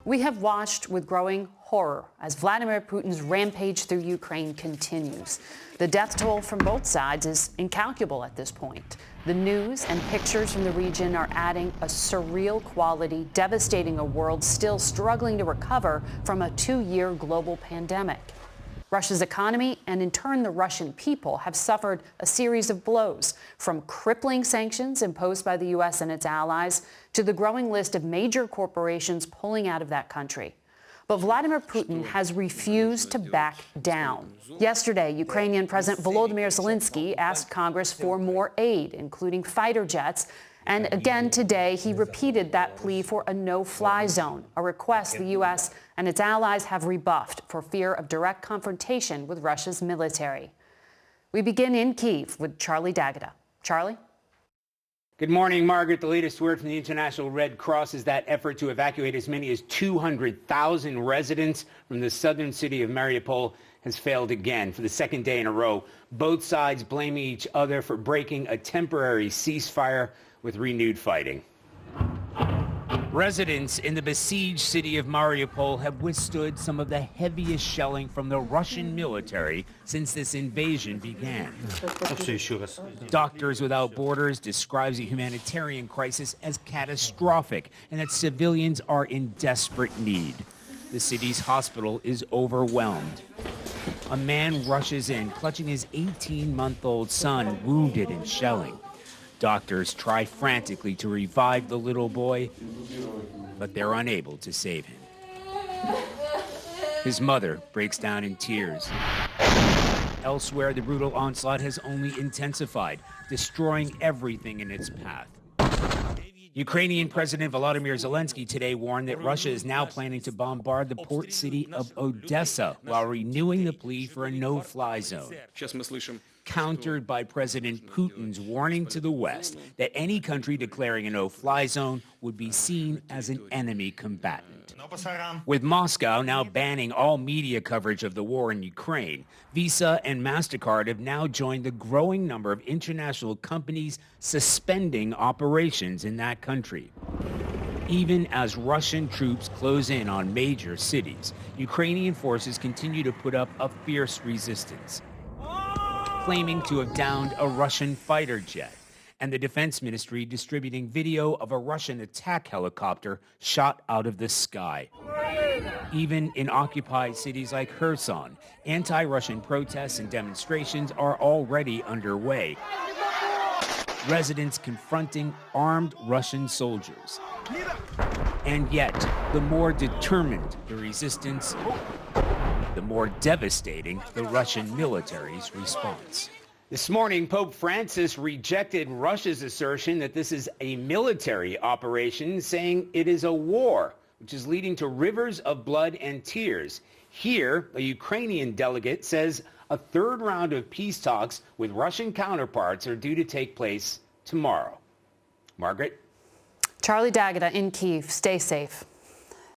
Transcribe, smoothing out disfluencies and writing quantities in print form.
We have watched with growing horror as Vladimir Putin's rampage through Ukraine continues. The death toll from both sides is incalculable at this point. The news and pictures from the region are adding a surreal quality, devastating a world still struggling to recover from a 2-year global pandemic. Russia's economy and, in turn, the Russian people have suffered a series of blows, from crippling sanctions imposed by the U.S. and its allies to the growing list of major corporations pulling out of that country. But Vladimir Putin has refused to back down. Yesterday, Ukrainian President Volodymyr Zelensky asked Congress for more aid, including fighter jets. And again today, he repeated that plea for a no-fly zone, a request the U.S. and its allies have rebuffed for fear of direct confrontation with Russia's military. We begin in Kyiv with Charlie D'Agata. Charlie? Good morning, Margaret. The latest word from the International Red Cross is that effort to evacuate as many as 200,000 residents from the southern city of Mariupol has failed again for the second day in a row. Both sides blaming each other for breaking a temporary ceasefire with renewed fighting. Residents in the besieged city of Mariupol have withstood some of the heaviest shelling from the Russian military since this invasion began. Doctors Without Borders describes the humanitarian crisis as catastrophic and that civilians are in desperate need. The city's hospital is overwhelmed. A man rushes in, clutching his 18-month-old son, wounded in shelling. Doctors try frantically to revive the little boy, but they're unable to save him. His mother breaks down in tears. Elsewhere, the brutal onslaught has only intensified, destroying everything in its path. Ukrainian President Volodymyr Zelensky today warned that Russia is now planning to bombard the port city of Odessa while renewing the plea for a no-fly zone, countered by President Putin's warning to the West that any country declaring a no-fly zone would be seen as an enemy combatant. With Moscow now banning all media coverage of the war in Ukraine, Visa and MasterCard have now joined the growing number of international companies suspending operations in that country. Even as Russian troops close in on major cities, Ukrainian forces continue to put up a fierce resistance, claiming to have downed a Russian fighter jet, and the defense ministry distributing video of a Russian attack helicopter shot out of the sky. Even in occupied cities like Kherson, anti-Russian protests and demonstrations are already underway. Residents confronting armed Russian soldiers. And yet, the more determined the resistance, the more devastating the Russian military's response. This morning, Pope Francis rejected Russia's assertion that this is a military operation, saying it is a war, which is leading to rivers of blood and tears. Here, a Ukrainian delegate says a third round of peace talks with Russian counterparts are due to take place tomorrow. Margaret? Charlie D'Agata in Kyiv. Stay safe.